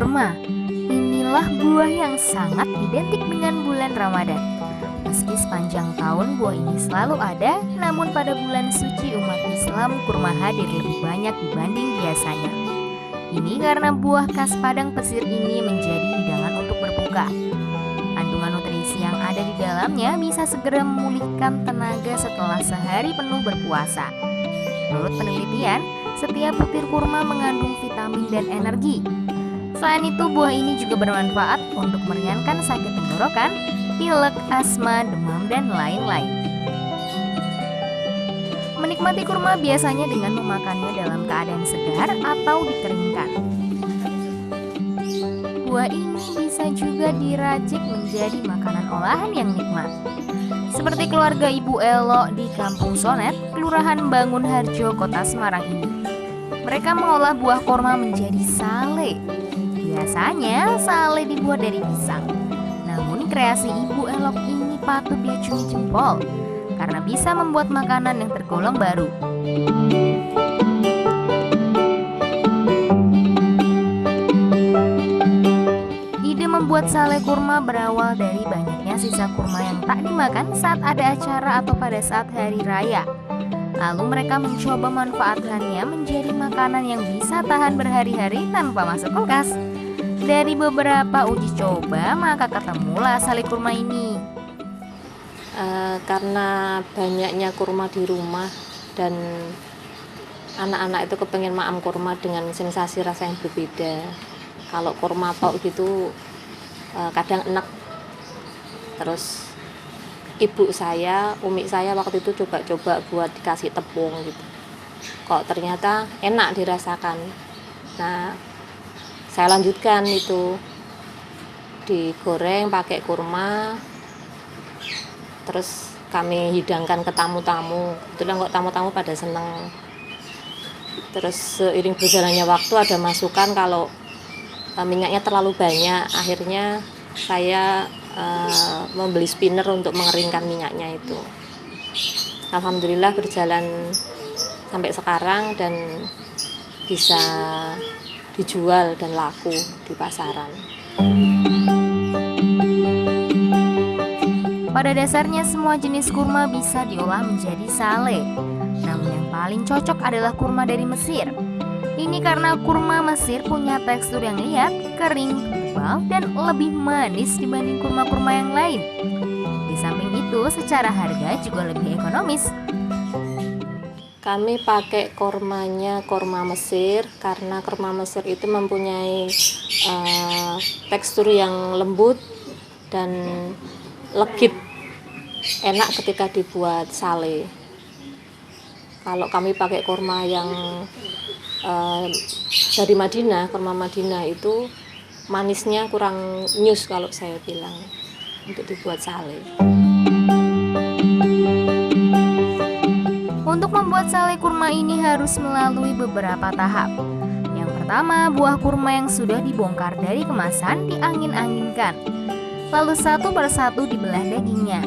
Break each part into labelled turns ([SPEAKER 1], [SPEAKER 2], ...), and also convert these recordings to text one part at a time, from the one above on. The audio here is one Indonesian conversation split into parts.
[SPEAKER 1] kurma. Inilah buah yang sangat identik dengan bulan Ramadan. Meski sepanjang tahun buah ini selalu ada, namun pada bulan suci umat Islam kurma hadir lebih banyak dibanding biasanya. Ini karena buah khas Padang Pesir ini menjadi hidangan untuk berbuka. Kandungan nutrisi yang ada di dalamnya bisa segera memulihkan tenaga setelah sehari penuh berpuasa. Menurut penelitian, setiap butir kurma mengandung vitamin dan energi. Selain itu, buah ini juga bermanfaat untuk meringankan sakit tenggorokan, pilek, asma, demam, dan lain-lain. Menikmati kurma biasanya dengan memakannya dalam keadaan segar atau dikeringkan. Buah ini bisa juga diracik menjadi makanan olahan yang nikmat. Seperti keluarga Ibu Elo di Kampung Sonet, Kelurahan Bangunharjo, Kota Semarang ini. Mereka mengolah buah kurma menjadi sale. Biasanya sale dibuat dari pisang. Namun kreasi Ibu Elok ini patut diacungi jempol karena bisa membuat makanan yang tergolong baru. Ide membuat sale kurma berawal dari banyaknya sisa kurma yang tak dimakan saat ada acara atau pada saat hari raya. Lalu mereka mencoba manfaatkannya menjadi makanan yang bisa tahan berhari-hari tanpa masuk kulkas. Dari beberapa uji coba, maka ketemulah sale kurma ini.
[SPEAKER 2] Karena banyaknya kurma di rumah dan anak-anak itu kepengen maam kurma dengan sensasi rasa yang berbeda. Kalau kurma tok gitu kadang enak. Terus ibu saya, umi saya waktu itu coba-coba buat dikasih tepung gitu. Kok ternyata enak dirasakan. Nah, saya lanjutkan itu digoreng pakai kurma. Terus kami hidangkan ke tamu-tamu. Kebetulan kok tamu-tamu pada seneng. Terus seiring berjalannya waktu ada masukan kalau minyaknya terlalu banyak. Akhirnya saya membeli spinner untuk mengeringkan minyaknya itu. Alhamdulillah berjalan sampai sekarang dan bisa dijual dan laku di pasaran.
[SPEAKER 1] Pada dasarnya semua jenis kurma bisa diolah menjadi sale. Namun yang paling cocok adalah kurma dari Mesir. Ini karena kurma Mesir punya tekstur yang lihat, kering, tebal, dan lebih manis dibanding kurma-kurma yang lain. Di samping itu, secara harga juga lebih ekonomis.
[SPEAKER 2] Kami pakai kurmanya kurma Mesir karena kurma Mesir itu mempunyai tekstur yang lembut dan legit, enak ketika dibuat sale. Kalau kami pakai kurma yang dari Madinah, kurma Madinah itu manisnya kurang nyus kalau saya bilang untuk dibuat sale.
[SPEAKER 1] Untuk membuat sale kurma ini harus melalui beberapa tahap. Yang pertama, buah kurma yang sudah dibongkar dari kemasan diangin-anginkan. Lalu satu persatu dibelah dagingnya.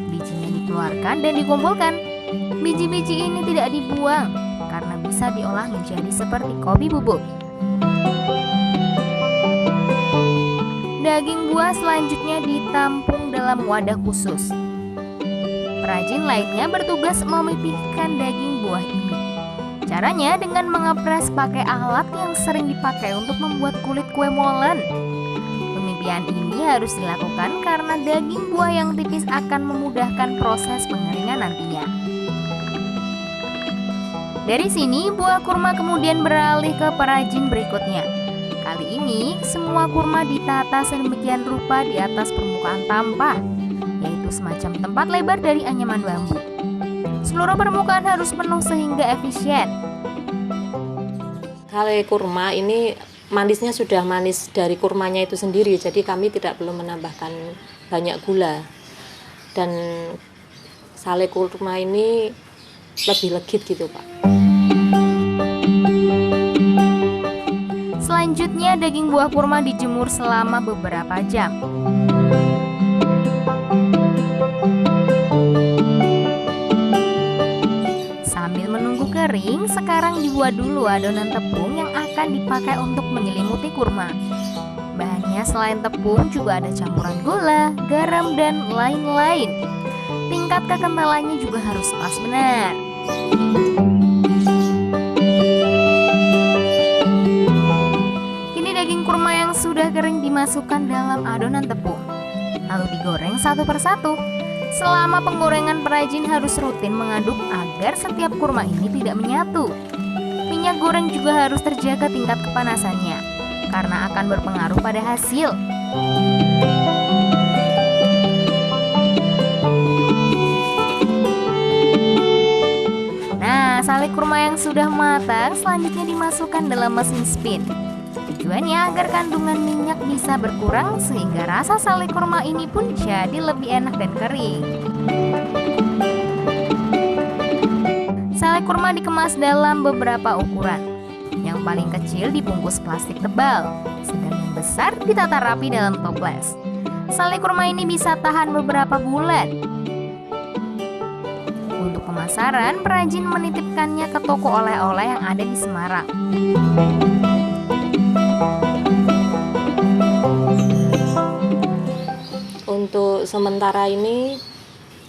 [SPEAKER 1] Bijinya dikeluarkan dan dikumpulkan. Biji-biji ini tidak dibuang karena bisa diolah menjadi seperti kopi bubuk. Daging buah selanjutnya ditampung dalam wadah khusus. Perajin lainnya bertugas memipihkan daging buah ini. Caranya dengan mengepres pakai alat yang sering dipakai untuk membuat kulit kue molen. Pemipihan ini harus dilakukan karena daging buah yang tipis akan memudahkan proses pengeringan nantinya. Dari sini, buah kurma kemudian beralih ke perajin berikutnya. Kali ini, semua kurma ditata sedemikian rupa di atas permukaan tanpa, yaitu semacam tempat lebar dari anyaman bambu. Seluruh permukaan harus penuh sehingga efisien.
[SPEAKER 2] Sale kurma ini manisnya sudah manis dari kurmanya itu sendiri, jadi kami tidak perlu menambahkan banyak gula. Dan sale kurma ini lebih legit gitu, Pak.
[SPEAKER 1] Selanjutnya, daging buah kurma dijemur selama beberapa jam. Sambil menunggu kering, sekarang dibuat dulu adonan tepung yang akan dipakai untuk menyelimuti kurma. Dalamnya selain tepung juga ada campuran gula, garam, dan lain-lain. Tingkat kekentalannya juga harus pas benar. Kini daging kurma yang sudah kering dimasukkan dalam adonan tepung, lalu digoreng satu persatu. Selama penggorengan, perajin harus rutin mengaduk agar setiap kurma ini tidak menyatu. Minyak goreng juga harus terjaga tingkat kepanasannya, karena akan berpengaruh pada hasil. Nah, sale kurma yang sudah matang selanjutnya dimasukkan dalam mesin spin. Tujuannya agar kandungan minyak bisa berkurang sehingga rasa sale kurma ini pun jadi lebih enak dan kering. Sale kurma dikemas dalam beberapa ukuran. Yang paling kecil dibungkus plastik tebal, sedang yang besar ditata rapi dalam toples. Sale kurma ini bisa tahan beberapa bulan. Untuk pemasaran, perajin menitipkannya ke toko oleh-oleh yang ada di Semarang.
[SPEAKER 2] Untuk sementara ini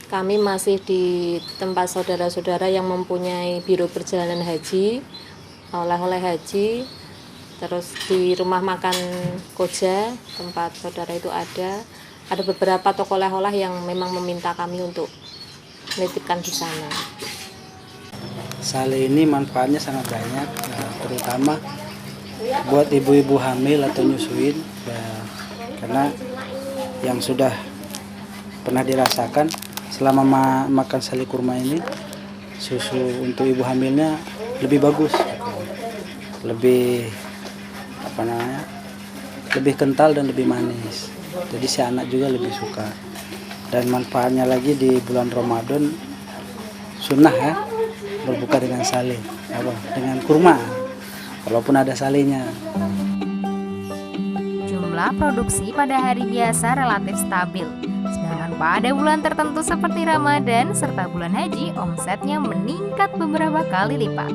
[SPEAKER 2] kami masih di tempat saudara-saudara yang mempunyai biro perjalanan haji, oleh-oleh haji. Terus di rumah makan Koja, tempat saudara itu ada beberapa toko oleh-oleh yang memang meminta kami untuk menitipkan di sana.
[SPEAKER 3] Sale ini manfaatnya sangat banyak, terutama buat ibu-ibu hamil atau nyusuin, karena yang sudah pernah dirasakan selama makan sale kurma ini, susu untuk ibu hamilnya lebih bagus, lebih lebih kental dan lebih manis. Jadi si anak juga lebih suka. Dan manfaatnya lagi di bulan Ramadan, sunnah ya, berbuka dengan sale, dengan kurma, walaupun ada salenya.
[SPEAKER 1] Jumlah produksi pada hari biasa relatif stabil, sedangkan pada bulan tertentu seperti Ramadan serta bulan haji, omsetnya meningkat beberapa kali lipat.